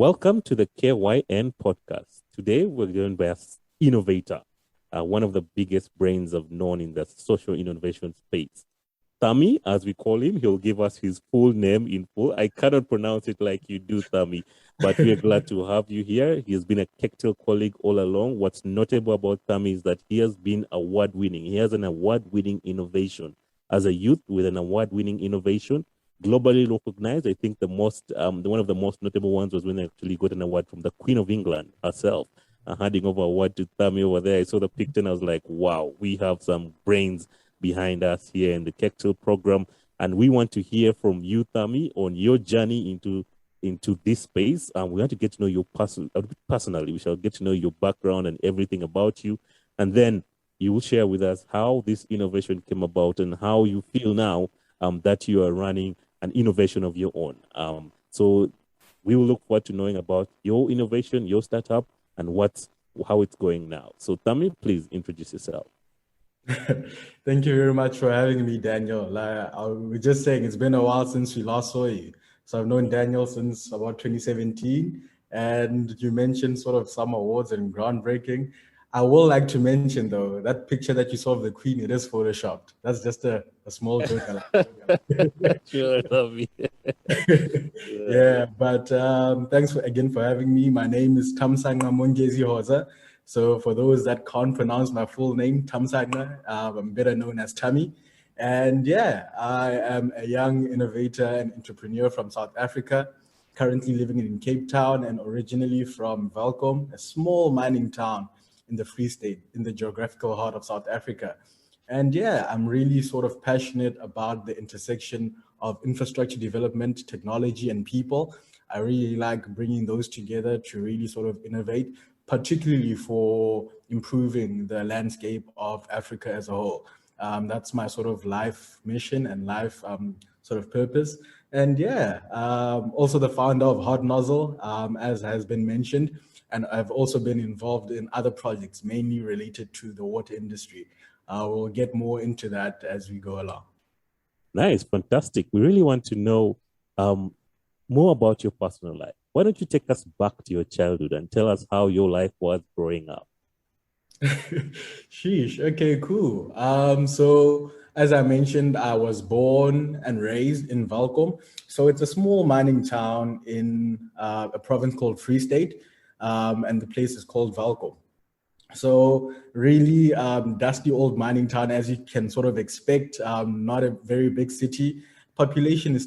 Welcome to the KYN podcast. Today, we're joined by an innovator, one of the biggest brains of known in the social innovation space. Thami, as we call him, he'll give us his full name in full. I cannot pronounce it like you do, Thami, but we're glad to have you here. He has been a Kectel colleague all along. What's notable about Thami is that he has been award-winning. He has an award-winning innovation. As a youth with an award-winning innovation, globally recognized. I think one of the most notable ones was when I actually got an award from the Queen of England herself, handing over award to Thami over there. I saw the picture and I was like, wow, we have some brains behind us here in the Kectel program. And we want to hear from you, Thami, on your journey into this space. We want to get to know you personally. We shall get to know your background and everything about you. And then you will share with us how this innovation came about and how you feel now that you are running an innovation of your own. So we will look forward to knowing about your innovation, your startup, and how it's going now. So Thami, please introduce yourself. Thank you very much for having me, Daniel. I was just saying, it's been a while since we last saw you. So I've known Daniel since about 2017, and you mentioned sort of some awards and groundbreaking. I will like to mention, though, that picture that you saw of the Queen, it is photoshopped. That's just a small joke. Sure, Thami. Yeah, but thanks again for having me. My name is Thamsanqa Hoza. So for those that can't pronounce my full name, Thamsanqa, I'm better known as Thami. And yeah, I am a young innovator and entrepreneur from South Africa, currently living in Cape Town and originally from Welkom, a small mining town in the Free State, in the geographical heart of South Africa. And yeah, I'm really sort of passionate about the intersection of infrastructure development, technology, and people. I really like bringing those together to really sort of innovate, particularly for improving the landscape of Africa as a whole. That's my sort of life mission and life sort of purpose. And yeah, also the founder of Hot Nozzle, as has been mentioned. And I've also been involved in other projects, mainly related to the water industry. We'll get more into that as we go along. Nice, fantastic. We really want to know more about your personal life. Why don't you take us back to your childhood and tell us how your life was growing up? Sheesh. Okay, cool. So as I mentioned, I was born and raised in Welkom. So it's a small mining town in a province called Free State, and the place is called Welkom. So really dusty old mining town, as you can sort of expect, not a very big city. Population is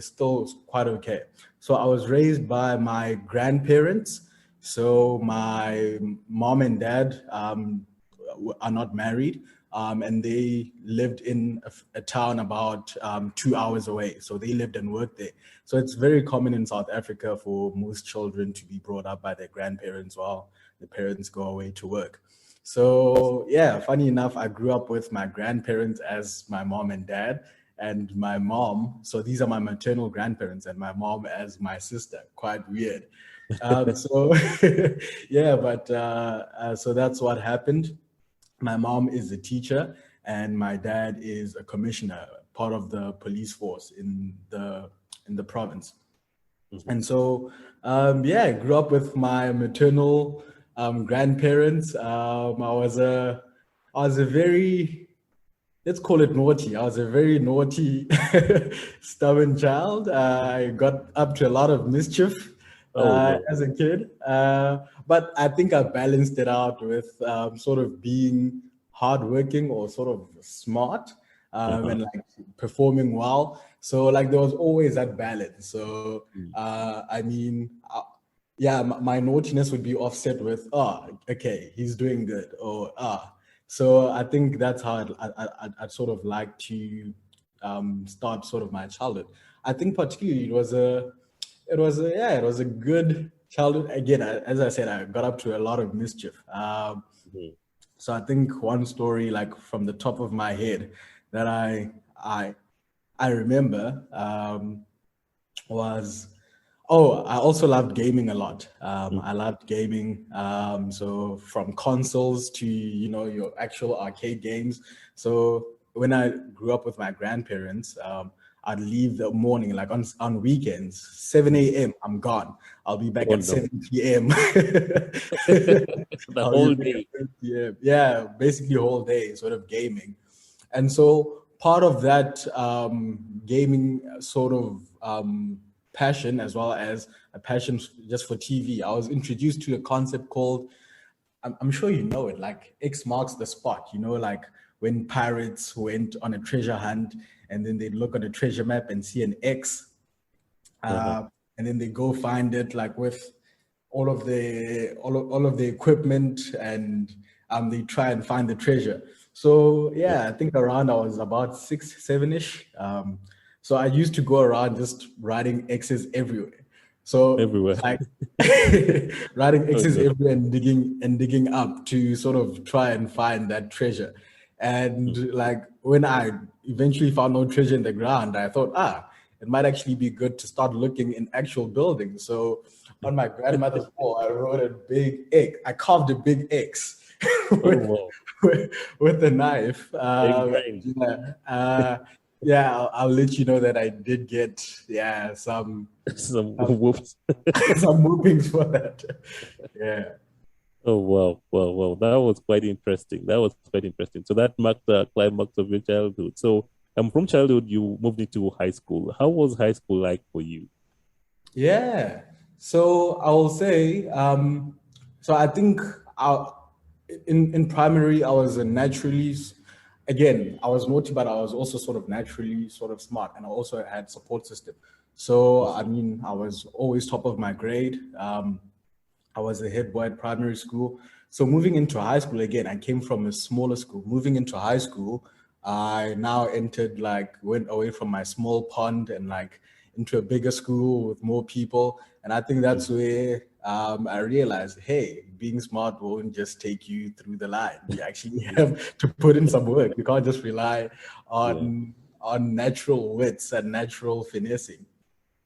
still quite okay. So I was raised by my grandparents. So my mom and dad are not married, and they lived in a town about 2 hours away. So they lived and worked there. So it's very common in South Africa for most children to be brought up by their grandparents while the parents go away to work. So yeah, funny enough, I grew up with my grandparents as my mom and dad, and my mom. So these are my maternal grandparents, and my mom as my sister. Quite weird. So yeah, but so that's what happened. My mom is a teacher, and my dad is a commissioner, part of the police force in the province. And so, yeah, I grew up with my maternal grandparents. I was a very, let's call it naughty. I was a very naughty, stubborn child. I got up to a lot of mischief No. as a kid. But I think I balanced it out with sort of being hardworking or sort of smart and like performing well. So like there was always that balance. So I mean, yeah, my naughtiness would be offset with, oh, okay, he's doing good, or So I think that's how I'd sort of like to start sort of my childhood. I think particularly it was a good childhood. Again, as I said, I got up to a lot of mischief. So I think one story, like from the top of my head, that I remember was, oh, I also loved gaming a lot. I loved gaming. So from consoles to, your actual arcade games. So when I grew up with my grandparents, I'd leave the morning, like on weekends, 7 a.m. I'm gone. I'll be back Oh at no. 7 p.m. The I'll be whole back day. at 7 p.m. Yeah, basically whole day sort of gaming. And so part of that gaming sort of passion, as well as a passion just for TV, I was introduced to a concept called, I'm sure you know it, like X marks the spot, like when pirates went on a treasure hunt and then they'd look on a treasure map and see an X, Uh-huh. and then they go find it like with all of the equipment, and they try and find the treasure. So Yeah. yeah, I think around I was about 6, 7-ish. So I used to go around just writing X's everywhere. So Everywhere. like writing Oh X's no. everywhere and digging up to sort of try and find that treasure. And like when I eventually found no treasure in the ground, I thought, it might actually be good to start looking in actual buildings. So on my grandmother's wall, I wrote a big X. I carved a big X Oh with, wow. with a knife. Engraved. Yeah, I'll let you know that I did get Some um, whoops. some whoopings for that. Yeah. Oh wow, wow, wow. That was quite interesting. That was quite interesting. So that marked the climax of your childhood. So from childhood you moved into high school. How was high school like for you? Yeah. So I will say, so I think in primary, I was a naturally, again, I was naughty, but I was also sort of naturally sort of smart, and I also had support system. So, I mean, I was always top of my grade. I was a head boy at primary school. So moving into high school, again, I came from a smaller school. Moving into high school, I now went away from my small pond and like into a bigger school with more people. And I think that's where I realized, hey, being smart won't just take you through the line. You actually have to put in some work. You can't just rely Yeah. on natural wits and natural finessing.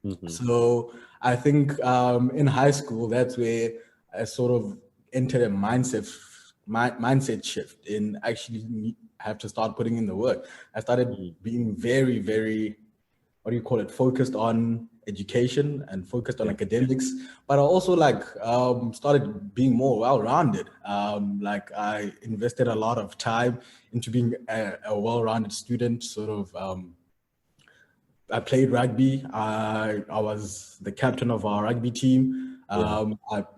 Hmm. So I think in high school, that's where I sort of entered a mindset shift in actually have to start putting in the work. I started being very, very, what do you call it, focused on education and focused on Yeah. academics, but I also started being more well-rounded. Like I invested a lot of time into being a well-rounded student, sort of. I played rugby. I was the captain of our rugby team. Yeah.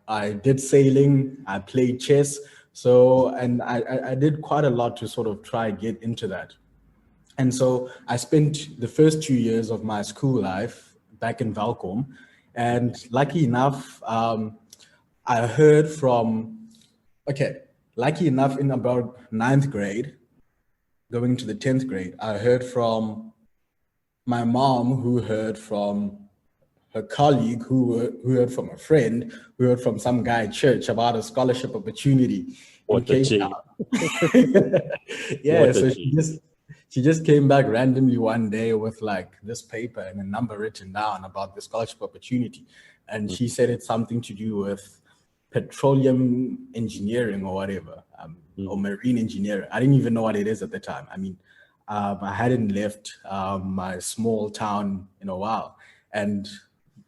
I did sailing. I played chess. So, and I did quite a lot to sort of try get into that. And so I spent the first 2 years of my school life back in Valcom. And lucky enough, I heard from, okay, lucky enough, in about ninth grade, going to the 10th grade, I heard from my mom, who heard from her colleague, who heard from a friend, who heard from some guy at church about a scholarship opportunity in What a Cape chain. Town. Yeah, What a so chain. she just came back randomly one day with like this paper and a number written down about the scholarship opportunity, and she said it's something to do with petroleum engineering or whatever, or Mhm. marine engineering. I didn't even know what it is at the time. I mean, I hadn't left my small town in a while, and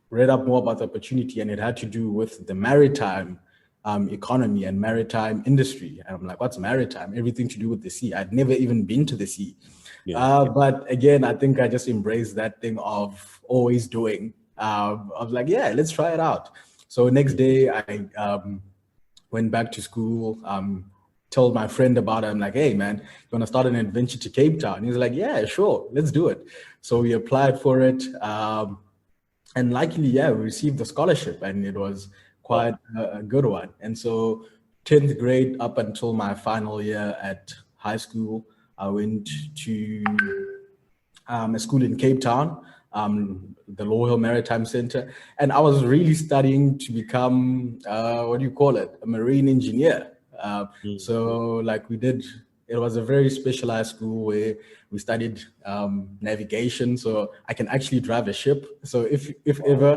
read up more about the opportunity, and it had to do with the maritime economy and maritime industry. And I'm like, what's maritime? Everything to do with the sea. I'd never even been to the sea. Yeah. But again, I think I just embraced that thing of always doing. I was like, yeah, let's try it out. So next day, I went back to school, told my friend about it. I'm like, hey, man, you want to start an adventure to Cape Town? He's like, yeah, sure, let's do it. So we applied for it. And luckily, yeah, we received the scholarship, and it was Wow. quite a good one. And so 10th grade up until my final year at high school, I went to a school in Cape Town, the Low Hill Maritime Center, and I was really studying to become what do you call it, a marine engineer. Mm. So like we did, it was a very specialized school where we studied navigation. So I can actually drive a ship. So if Wow. ever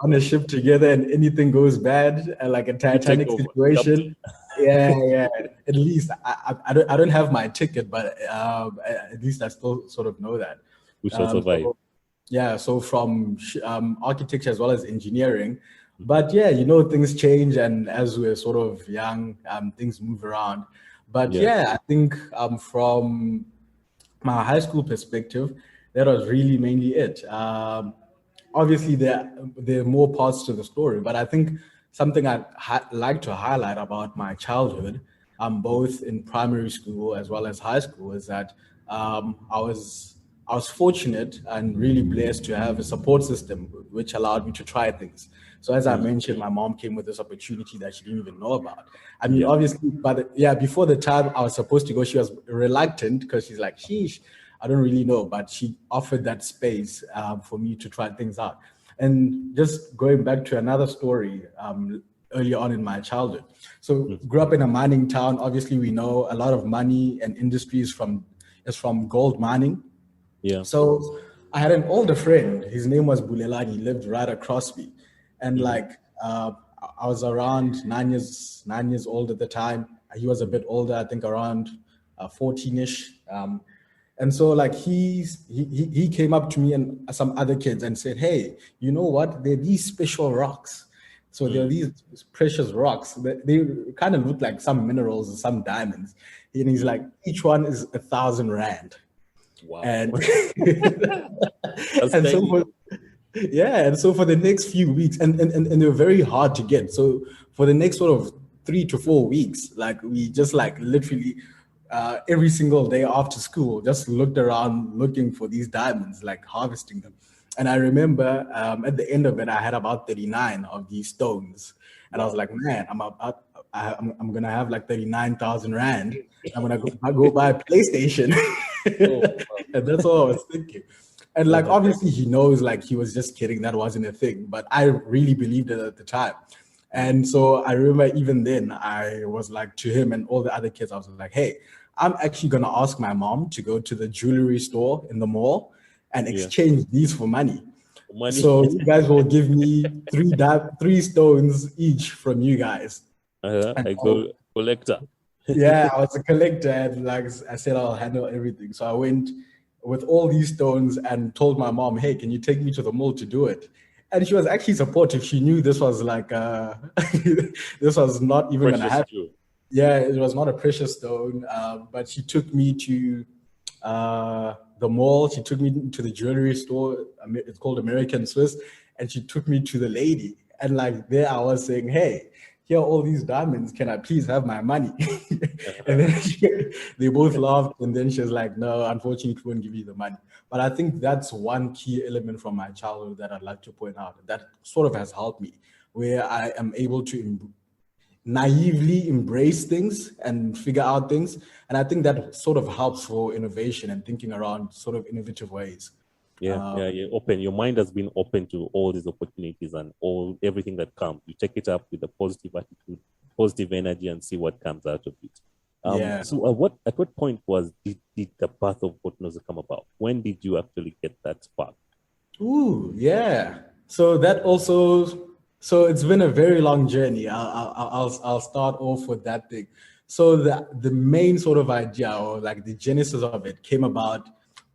on a ship together and anything goes bad, like a You take Titanic over. situation, Captain. yeah, yeah. At least I don't have my ticket, but at least I still sort of know that. We shall survive. So from architecture as well as engineering. But yeah, things change, and as we're sort of young, things move around. But I think from my high school perspective, that was really mainly it. Obviously, there are more parts to the story, but I think something I'd like to highlight about my childhood, both in primary school as well as high school, is that I was fortunate and really blessed to have a support system which allowed me to try things. So as I mentioned, my mom came with this opportunity that she didn't even know about. I mean, obviously, but before the time I was supposed to go, she was reluctant because she's like, sheesh, I don't really know. But she offered that space for me to try things out. And just going back to another story, early on in my childhood. So grew up in a mining town. Obviously, we know a lot of money and industry is from gold mining. Yeah. So I had an older friend. His name was Bulelani. He lived right across me, and I was around 9 years old at the time. He was a bit older, I think around 14ish. And so like he came up to me and some other kids and said, "Hey, you know what? There are these special rocks. So there are these precious rocks. They kind of look like some minerals or some diamonds." And he's like, "Each one is 1,000 rand." Wow. And, That's and so for the next few weeks, and they're very hard to get. So for the next sort of 3 to 4 weeks, like we just like literally every single day after school, just looked around looking for these diamonds, like harvesting them. And I remember at the end of it, I had about 39 of these stones. And I was like, man, I'm gonna have like 39,000 rand. I'm gonna go buy a PlayStation. And that's all I was thinking. And like obviously he knows like he was just kidding, that wasn't a thing, but I really believed it at the time. And so I remember even then I was like to him and all the other kids, I was like, hey, I'm actually gonna ask my mom to go to the jewelry store in the mall and exchange these for money. So you guys will give me three stones each from you guys. I go collector. Yeah, I was a collector, and like I said, I'll handle everything. So I went with all these stones and told my mom, "Hey, can you take me to the mall to do it?" And she was actually supportive. She knew this was like this was not even going to happen. Yeah, it was not a precious stone, but she took me to the mall. She took me to the jewelry store. It's called American Swiss, and she took me to the lady. And like there, I was saying, "Hey, here are all these diamonds. Can I please have my money?" And then they both laughed. And then she was like, "No, unfortunately, we won't give you the money." But I think that's one key element from my childhood that I'd like to point out. That sort of has helped me, where I am able to naively embrace things and figure out things. And I think that sort of helps for innovation and thinking around sort of innovative ways. You're open. Your mind has been open to all these opportunities and everything that comes. You take it up with a positive attitude, positive energy, and see what comes out of it. So at what point did the path of Hot Nozzle come about? When did you actually get that spark? So that also, so it's been a very long journey. I'll start off with that thing. So the main sort of idea, or like the genesis of it, came about.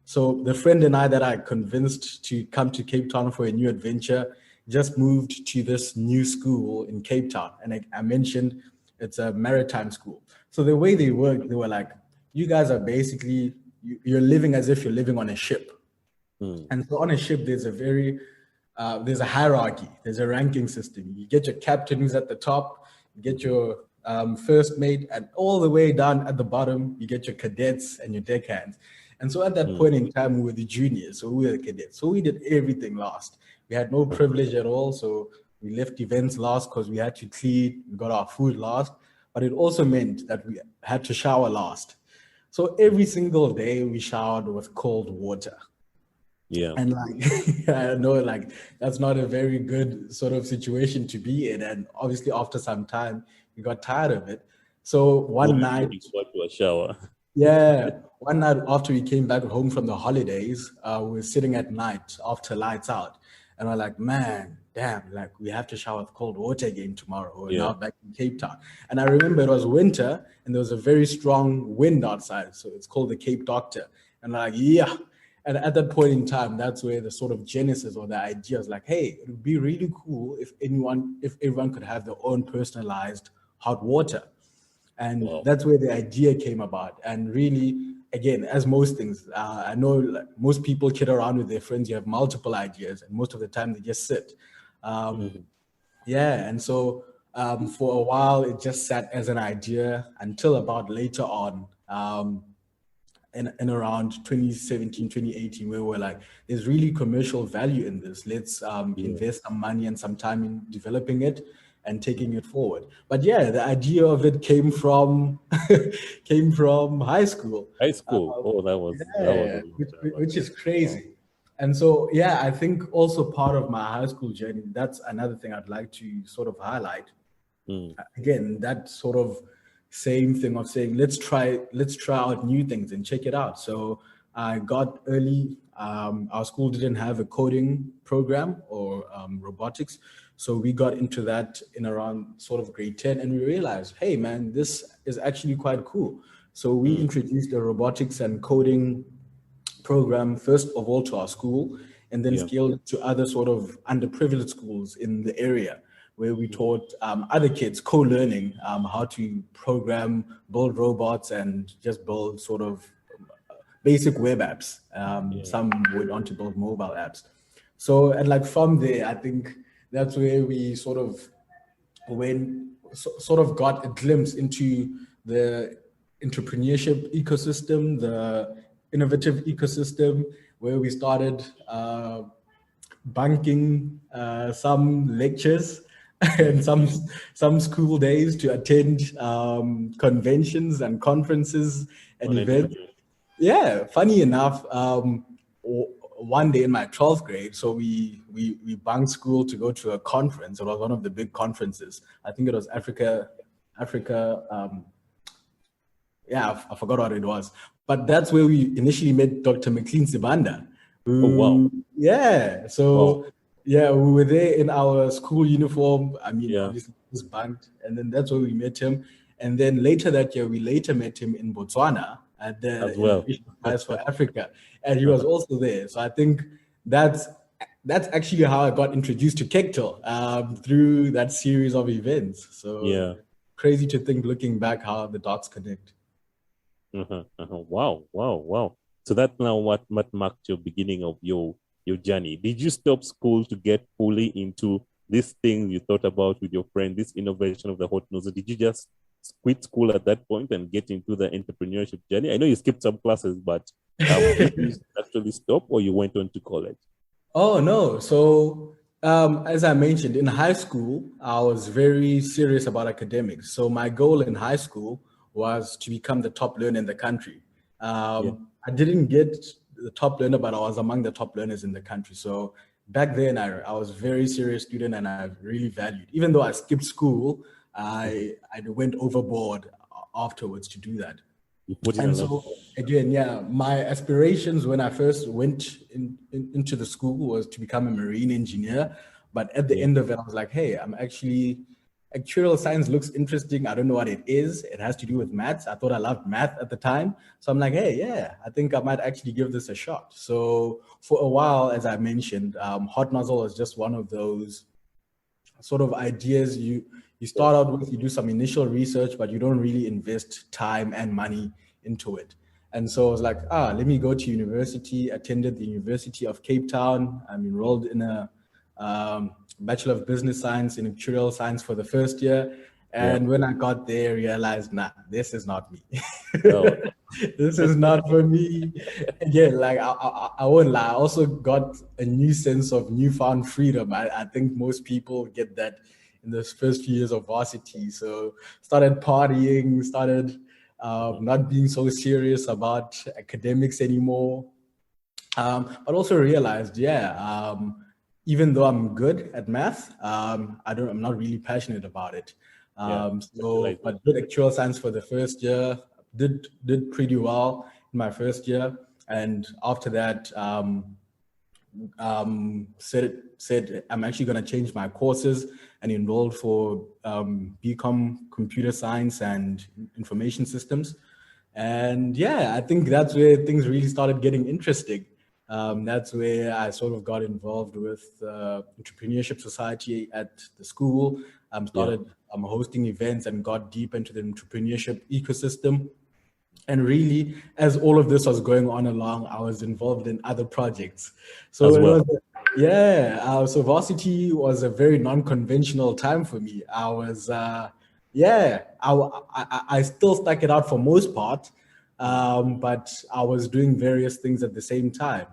So the friend and I that I convinced to come to Cape Town for a new adventure just moved to this new school in Cape Town. And I mentioned it's a maritime school. So the way they work, they were like, you guys are basically, you're living as if you're living on a ship. And so on a ship, there's a hierarchy, there's a ranking system. You get your captain who's at the top, you get your first mate, and all the way down at the bottom, you get your cadets and your deckhands. And so at that point in time, we were the juniors, so we were the cadets. So we did everything last. We had no privilege at all. So we left events last because we had to clean, we got our food last. But it also meant that we had to shower last. So every single day we showered with cold water. Yeah. And like, I know like that's not a very good sort of situation to be in. And obviously after some time, we got tired of it. So one night, to a shower. One night after we came back home from the holidays, we were sitting at night after lights out. And we're like, man, damn, like we have to shower with cold water again tomorrow. We're now back in Cape Town. And I remember it was winter and there was a very strong wind outside. So it's called the Cape Doctor. And I'm like, yeah. And at that point in time, that's where the sort of genesis or the idea is like, hey, it would be really cool if everyone could have their own personalized hot water. And that's where the idea came about. And really, again, as most things, I know like, most people kid around with their friends. You have multiple ideas, and most of the time they just sit. Yeah, and so for a while it just sat as an idea until about later on. In around 2017, 2018, where we're like, there's really commercial value in this. Let's invest some money and some time in developing it and taking it forward. But yeah, the idea of it came from came from high school. High school. That was Which is crazy. And so, yeah, I think also part of my high school journey, that's another thing I'd like to sort of highlight. Again, that sort of same thing of saying let's try out new things and check it out. So I got early, our school didn't have a coding program or robotics, so we got into that in around sort of grade 10, and we realized, hey man, this is actually quite cool. So we introduced a robotics and coding program first of all to our school, and then scaled it to other sort of underprivileged schools in the area, where we taught other kids co-learning how to program, build robots, and just build sort of basic web apps. Some went on to build mobile apps. So, and like from there, I think that's where we sort of got a glimpse into the entrepreneurship ecosystem, the innovative ecosystem, where we started bunking some lectures and some school days to attend conventions and conferences and events. Yeah, funny enough, one day in my 12th grade, so we bunked school to go to a conference. It was one of the big conferences. I think it was Africa. I forgot what it was. But that's where we initially met Dr. McLean Sibanda. Yeah. So yeah, we were there in our school uniform. I mean, obviously it was bunked, and then that's where we met him. And then later that year, we later met him in Botswana at the Innovation Prize for Africa, and he was also there. So I think that's actually how I got introduced to Kektel, through that series of events. So crazy to think, looking back, how the dots connect. Wow. So that's now what marked your beginning of your journey. Did you stop school to get fully into this thing you thought about with your friend, this innovation of the Hot Nozzle? Did you just quit school at that point and get into the entrepreneurship journey? I know you skipped some classes, but did you actually stop, or you went on to college? Oh, no. So as I mentioned, in high school, I was very serious about academics. So my goal in high school was to become the top learner in the country. I didn't get the top learner, but I was among the top learners in the country. So back then, I was a very serious student, and I really valued, even though I skipped school, I went overboard afterwards to do that. And so again, my aspirations when I first went into the school was to become a marine engineer. But at the end of it, I was like, hey, actuarial science looks interesting. I don't know what it is. It has to do with maths. I thought I loved math at the time. So I'm like, hey, I think I might actually give this a shot. So for a while, as I mentioned, Hot Nozzle is just one of those sort of ideas you start out with, you do some initial research, but you don't really invest time and money into it. And so I was like, let me go to university, attended the University of Cape Town. I'm enrolled in a Bachelor of Business Science in Actuarial Science for the first year. And when I got there, I realized, this is not me. No. This is not for me. Again, like I won't lie, I also got a new sense of newfound freedom. I think most people get that in the first few years of varsity. So started partying, started not being so serious about academics anymore. But also realized, even though I'm good at math, I'm not really passionate about it. But did actuarial science for the first year, did pretty well in my first year, and after that, said I'm actually going to change my courses and enrolled for BCom Computer Science and Information Systems. And I think that's where things really started getting interesting. That's where I sort of got involved with entrepreneurship society at the school. Started hosting events and got deep into the entrepreneurship ecosystem. And really, as all of this was going on along, I was involved in other projects. So as it well. was, yeah. So varsity was a very non-conventional time for me. I was, I still stuck it out for most part, but I was doing various things at the same time.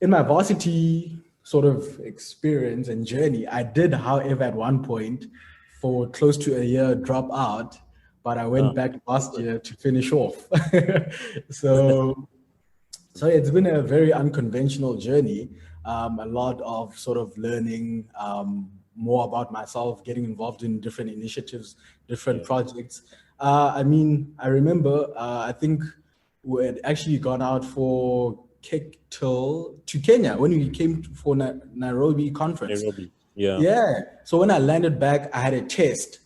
In my varsity sort of experience and journey, I did, however, at one point, for close to a year, drop out, but I went back last year to finish off. so, so it's been a very unconventional journey. A lot of sort of learning more about myself, getting involved in different initiatives, different projects. I mean, I remember, I think we had actually gone out for to Kenya when we came for Nairobi conference. Nairobi. Yeah. Yeah. So when I landed back, I had a test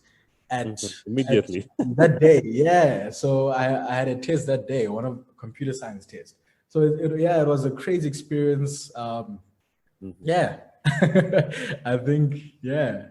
at immediately that day. Yeah. So I had a test that day, one of computer science test. So it was a crazy experience. Yeah. I think, yeah.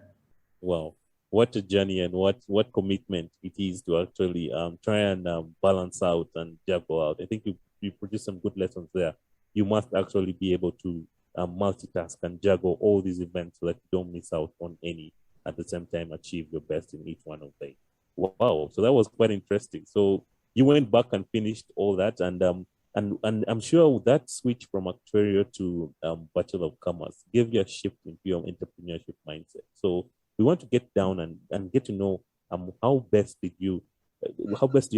Wow, what a journey and what commitment it is to actually try and balance out and juggle out. I think you produce some good lessons there. You must actually be able to multitask and juggle all these events so that you don't miss out on any. At the same time, achieve your best in each one of them. Wow, so that was quite interesting. So you went back and finished all that, and I'm sure that switch from actuarial to Bachelor of Commerce gave you a shift into your entrepreneurship mindset. So we want to get down and get to know how best do you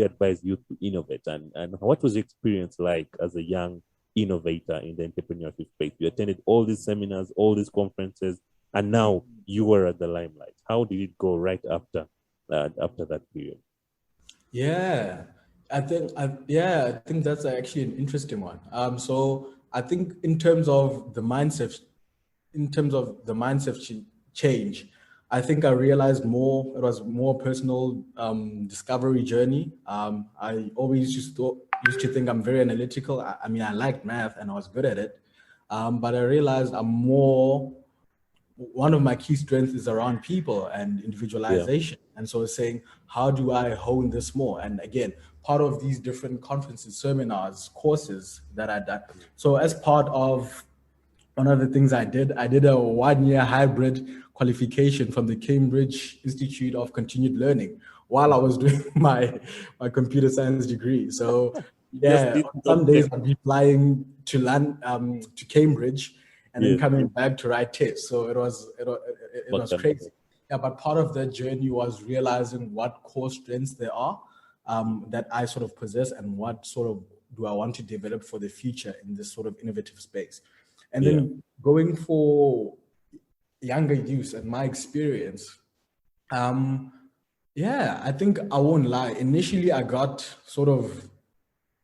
advise youth to innovate, and what was your experience like as a young innovator in the entrepreneurship space? You attended all these seminars, all these conferences, and now you were at the limelight. How did it go right after that period? Yeah, I think that's actually an interesting one. So I think in terms of the mindset, change, I think I realized more. It was more personal discovery journey. I always used to think I'm very analytical. I mean, I liked math and I was good at it, but I realized one of my key strengths is around people and individualization. And so saying, how do I hone this more? And again, part of these different conferences, seminars, courses that I done. So as part of one of the things I did a 1-year hybrid qualification from the Cambridge Institute of Continued Learning while I was doing my computer science degree. So yeah, some days I'd be flying to Cambridge and then coming back to write tests. So it was crazy. Yeah, but part of that journey was realizing what core strengths there are that I sort of possess and what sort of do I want to develop for the future in this sort of innovative space. And then going for younger youth and my experience, I think I won't lie. Initially, I got sort of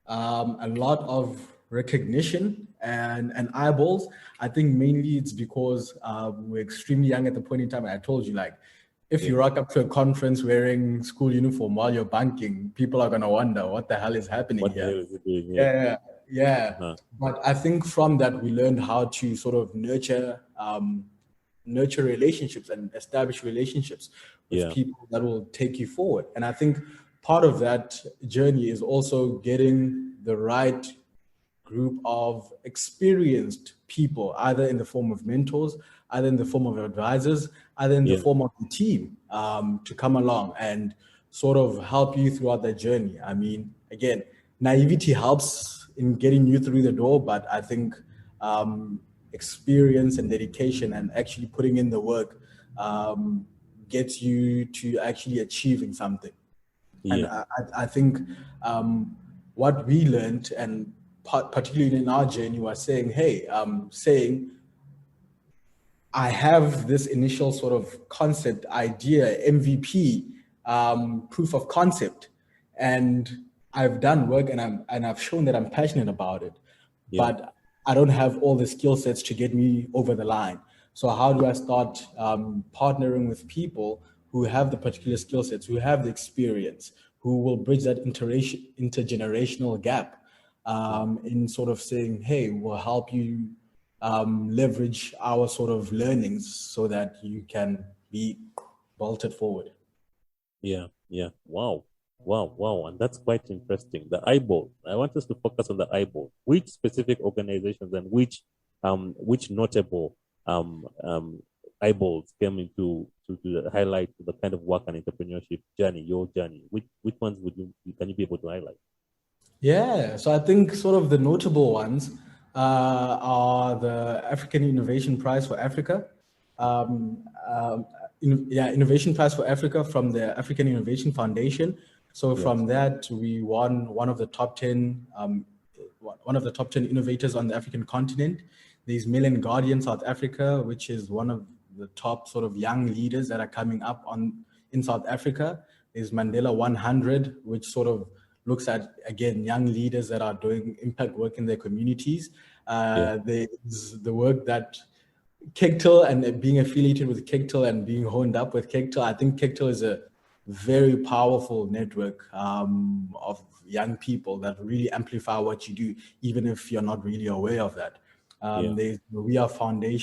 a lot of recognition and eyeballs. I think mainly it's because we're extremely young at the point in time. I told you, like, if you rock up to a conference wearing school uniform while you're banking, people are gonna wonder what the hell is happening here. What the hell is it doing? Yeah. But I think from that we learned how to sort of nurture relationships and establish relationships with people that will take you forward. And I think part of that journey is also getting the right group of experienced people, either in the form of mentors, either in the form of advisors, either in the form of the team, to come along and sort of help you throughout that journey. I mean, again, naivety helps in getting you through the door, but I think experience and dedication and actually putting in the work gets you to actually achieving something. And I think what we learned, and particularly in our journey, was saying, hey, I have this initial sort of concept, idea, MVP, proof of concept, and I've done work and I've shown that I'm passionate about it, but I don't have all the skill sets to get me over the line. So how do I start partnering with people who have the particular skill sets, who have the experience, who will bridge that intergenerational gap? in sort of saying, hey, we'll help you leverage our sort of learnings so that you can be bolted forward. Yeah, yeah. Wow. Wow, wow. And that's quite interesting. The eyeball. I want us to focus on the eyeball. Which specific organizations and which notable eyeballs came into to highlight the kind of work and entrepreneurship journey, your journey? Which ones can you be able to highlight? Yeah, so I think sort of the notable ones are the African Innovation Prize for Africa. Innovation Prize for Africa from the African Innovation Foundation. So from that, we won one of the top 10 innovators on the African continent. There's Million Guardian South Africa, which is one of the top sort of young leaders that are coming up in South Africa. There's Mandela 100, which sort of looks at, again, young leaders that are doing impact work in their communities. There's the work that Kegtel and being affiliated with Kegtel and being honed up with Kegtel. I think Kegtel is a very powerful network of young people that really amplify what you do, even if you're not really aware of that. There's the We Are Family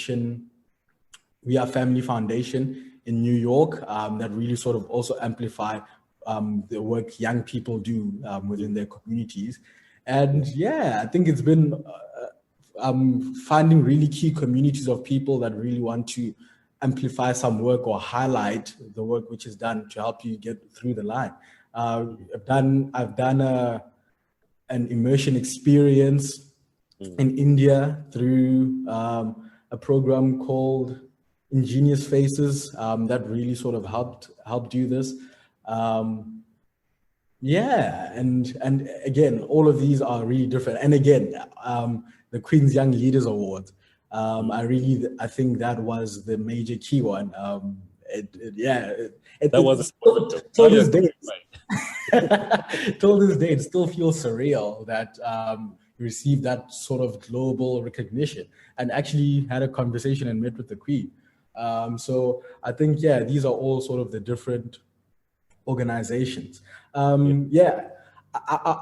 Foundation in New York that really sort of also amplify the work young people do within their communities. And yeah, I think it's been finding really key communities of people that really want to amplify some work or highlight the work which is done to help you get through the line. I've done an immersion experience in India through a program called Ingenious Faces that really sort of helped do this. And again, all of these are really different. And again, the Queen's Young Leaders Award. I think that was the major key one. Till this day, it still feels surreal that you received that sort of global recognition, and actually had a conversation and met with the Queen. So I think, these are all sort of the different organizations. I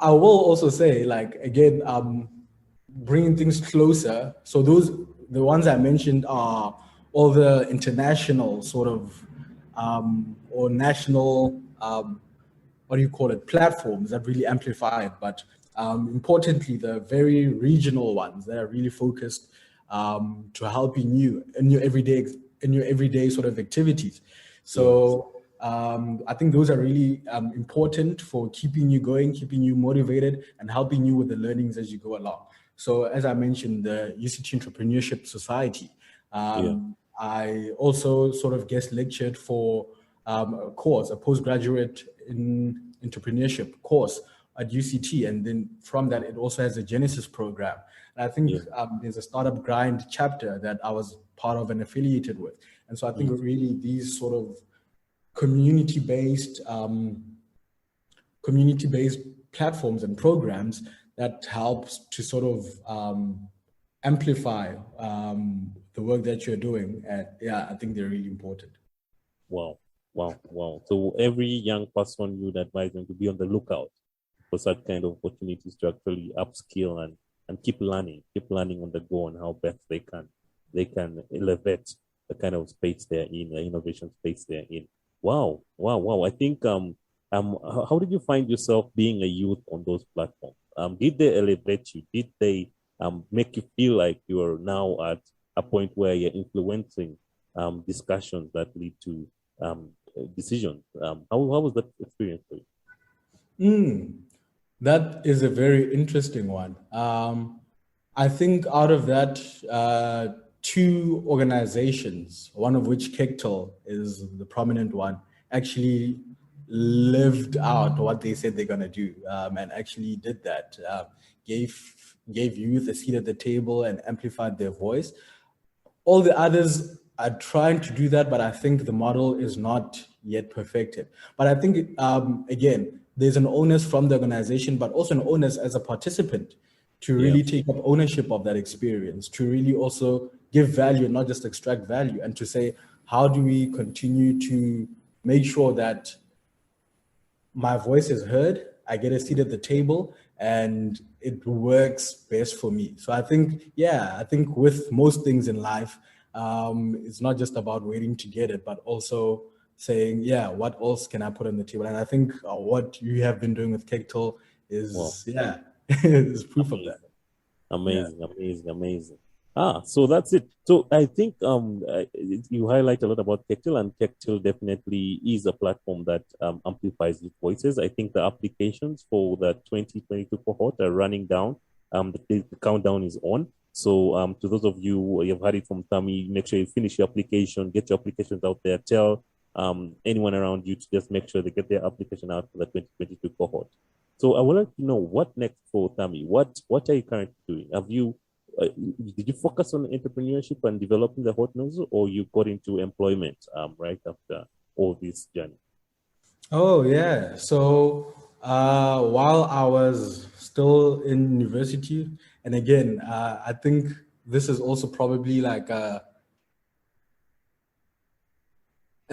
will also say, like, again, bringing things closer. So the ones I mentioned are all the international sort of or national platforms that really amplify it. But importantly, the very regional ones that are really focused to helping you in your everyday sort of activities. So I think those are really important for keeping you going, keeping you motivated, and helping you with the learnings as you go along. So as I mentioned, the UCT Entrepreneurship Society. I also sort of guest lectured for a postgraduate in entrepreneurship course at UCT. And then from that, it also has a Genesis program. And I think there's a Startup Grind chapter that I was part of and affiliated with. And so I think really these sort of community-based platforms and programs that helps to sort of amplify the work that you're doing. And I think they're really important. Wow. So every young person, you would advise them to be on the lookout for such kind of opportunities to actually upskill and keep learning on the go on how best they can elevate the kind of space they're in, the innovation space they're in. Wow. I think how did you find yourself being a youth on those platforms? Did they elevate you? Did they make you feel like you are now at a point where you're influencing discussions that lead to decisions? How was that experience for you? That is a very interesting one. I think out of that, two organizations, one of which Kegtel is the prominent one, actually lived out what they said they're going to do, and actually did that. Gave youth a seat at the table and amplified their voice. All the others are trying to do that, but I think the model is not yet perfected. But I think, again, there's an onus from the organization, but also an onus as a participant to really take up ownership of that experience, to really also give value, not just extract value, and to say, how do we continue to make sure that my voice is heard, I get a seat at the table, and it works best for me. So I think, with most things in life, it's not just about waiting to get it, but also saying, what else can I put on the table? And I think what you have been doing with Kektel Wow. is, is proof of that. Amazing. So that's it. So I think you highlight a lot about Kektil, and Kektil definitely is a platform that amplifies youth voices. I think the applications for the 2022 cohort are running down. The countdown is on. So to those of you, you've heard it from Thami, make sure you finish your application, get your applications out there. Tell anyone around you to just make sure they get their application out for the 2022 cohort. So I would like to know what next for Thami. What are you currently doing? Did you focus on entrepreneurship and developing the Hot Nozzle, or you got into employment right after all this journey? Oh yeah. So while I was still in university, and again, I think this is also probably like a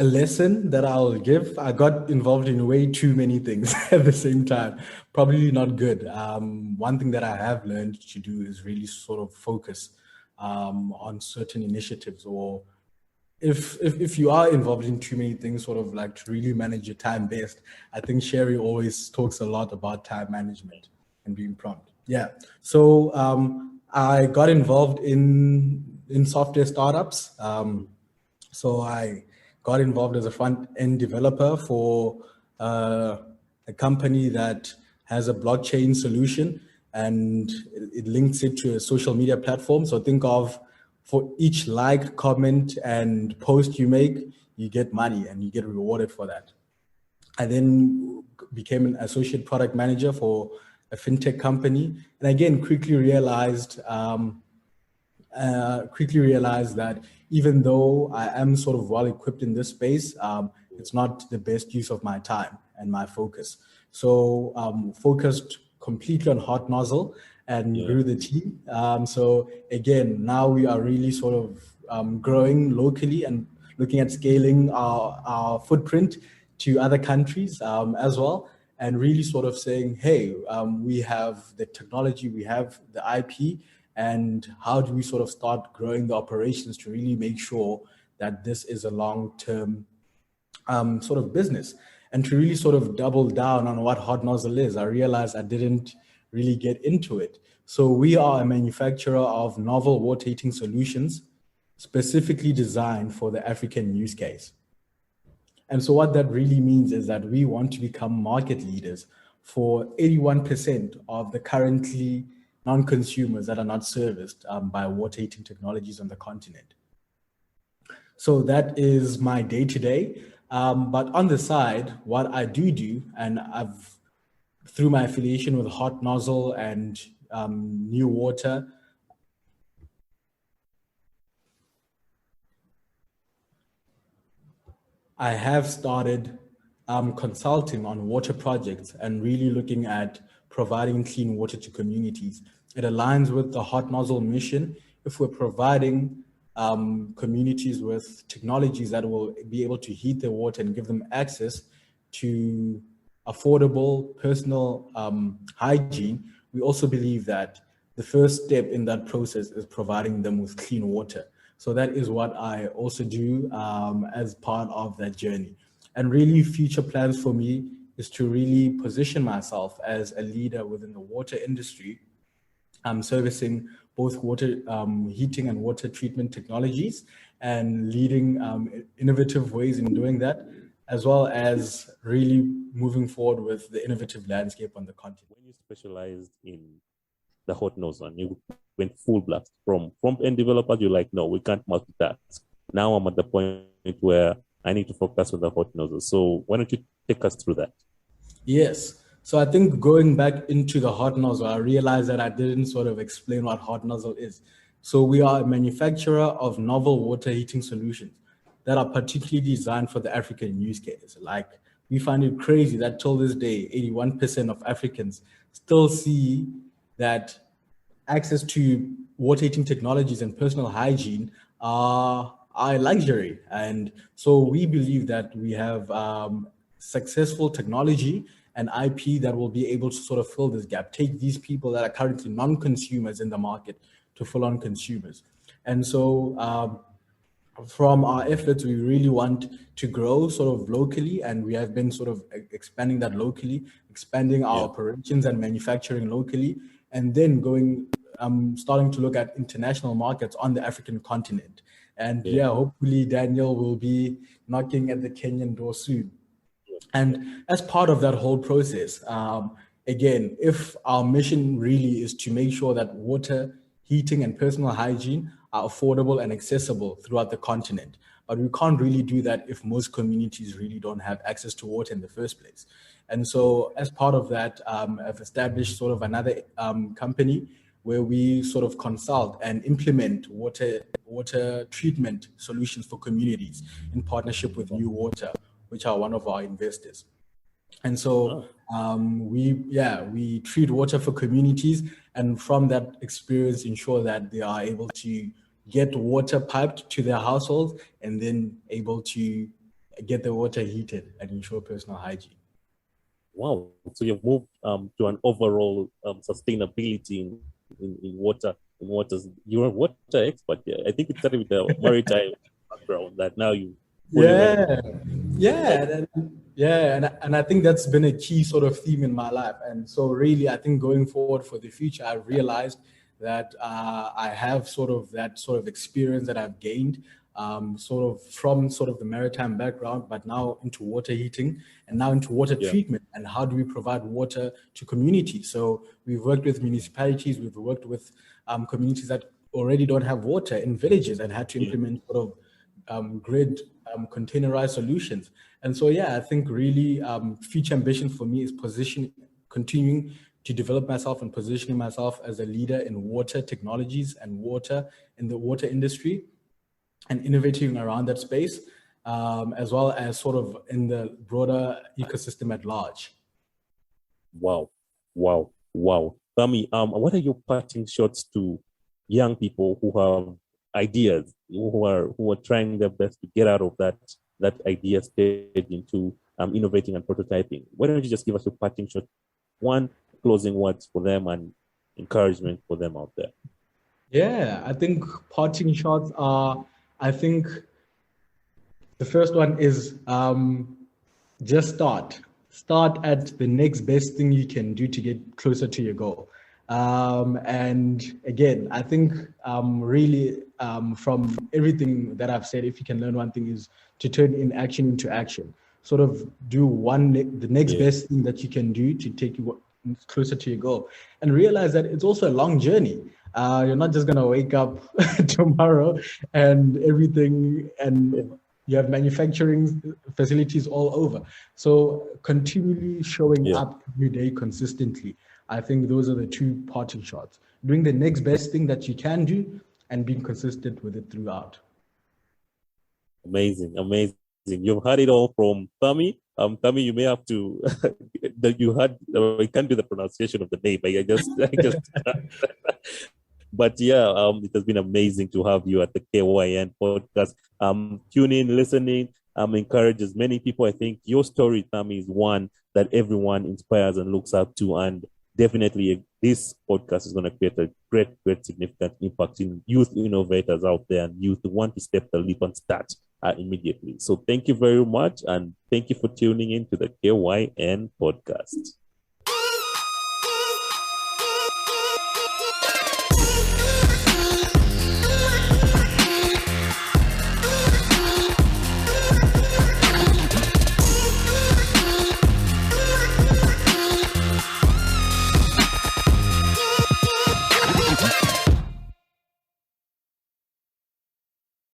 lesson that I'll give. I got involved in way too many things at the same time. Probably not good. One thing that I have learned to do is really sort of focus on certain initiatives, or if you are involved in too many things, sort of like to really manage your time best. I think Sherry always talks a lot about time management and being prompt. Yeah. So I got involved in software startups. So I got involved as a front-end developer for a company that has a blockchain solution, and it links it to a social media platform. So think of, for each like, comment, and post you make, you get money and you get rewarded for that. I then became an associate product manager for a fintech company, and again quickly realized that even though I am sort of well equipped in this space, it's not the best use of my time and my focus. So focused completely on Hot Nozzle and grew the team. So again, now we are really sort of growing locally and looking at scaling our footprint to other countries as well, and really sort of saying, hey, we have the technology, we have the IP, and how do we sort of start growing the operations to really make sure that this is a long-term sort of business, and to really sort of double down on what Hot Nozzle is. I realized I didn't really get into it. So we are a manufacturer of novel water heating solutions specifically designed for the African use case. And so what that really means is that we want to become market leaders for 81% of the currently non-consumers that are not serviced by water heating technologies on the continent. So that is my day-to-day. But on the side, what I do, and through my affiliation with Hot Nozzle and NuWater, I have started consulting on water projects and really looking at providing clean water to communities. It aligns with the Hot Nozzle mission. If we're providing communities with technologies that will be able to heat their water and give them access to affordable personal hygiene, we also believe that the first step in that process is providing them with clean water. So that is what I also do as part of that journey. And really, future plans for me is to really position myself as a leader within the water industry, servicing both water heating and water treatment technologies, and leading innovative ways in doing that, as well as really moving forward with the innovative landscape on the continent. When you specialized in the Hot Nozzle and you went full blast from front-end developers, you're like, no, we can't multitask. Now I'm at the point where I need to focus on the Hot Nozzle. So why don't you take us through that? Yes. So I think going back into the Hot Nozzle, I realized that I didn't sort of explain what Hot Nozzle is. So we are a manufacturer of novel water heating solutions that are particularly designed for the African use case. Like, we find it crazy that till this day, 81% of Africans still see that access to water heating technologies and personal hygiene are a luxury. And so we believe that we have successful technology and IP that will be able to sort of fill this gap, take these people that are currently non-consumers in the market to full-on consumers. And so from our efforts, we really want to grow sort of locally, and we have been sort of expanding that locally, expanding our operations and manufacturing locally, and then starting to look at international markets on the African continent. And hopefully Daniel will be knocking at the Kenyan door soon. And as part of that whole process, again, if our mission really is to make sure that water, heating, and personal hygiene are affordable and accessible throughout the continent, but we can't really do that if most communities really don't have access to water in the first place. And so as part of that, I've established sort of another company where we sort of consult and implement water treatment solutions for communities in partnership with NuWater, which are one of our investors. And so we treat water for communities, and from that experience ensure that they are able to get water piped to their households and then able to get the water heated and ensure personal hygiene. Wow. So you've moved to an overall sustainability in water. You're a water expert. Yeah. I think it started with the maritime background that now you and I think that's been a key sort of theme in my life. And so really, I think going forward for the future, I realized that I have sort of that sort of experience that I've gained sort of from sort of the maritime background, but now into water heating and now into water treatment, and how do we provide water to communities. So we've worked with municipalities, we've worked with communities that already don't have water in villages and had to implement sort of grid containerized solutions. And so, I think really future ambition for me is continuing to develop myself and positioning myself as a leader in water technologies and water in the water industry, and innovating around that space, as well as sort of in the broader ecosystem at large. Wow. Thami, what are your parting shots to young people who have ideas, who are trying their best to get out of that idea stage into innovating and prototyping? Why don't you just give us your parting shot, one closing words for them and encouragement for them out there? Yeah, I think parting shots are, I think the first one is just start at the next best thing you can do to get closer to your goal. And again, I think really from everything that I've said, if you can learn one thing, is to turn inaction into action. Sort of do the next best thing that you can do to take you closer to your goal, and realize that it's also a long journey. You're not just gonna wake up tomorrow and everything, and you have manufacturing facilities all over. So continually showing up every day consistently. I think those are the two parting shots. Doing the next best thing that you can do and being consistent with it throughout. Amazing. You've heard it all from Thami. Thami, you may have to, I can't do the pronunciation of the name. I just but it has been amazing to have you at the KYN podcast. Tune in, listening, encourage as many people. I think your story, Thami, is one that everyone inspires and looks up to, and definitely this podcast is going to create a great significant impact in youth innovators out there and youth who want to step the leap and start immediately. So thank you very much, and thank you for tuning in to the KYN podcast.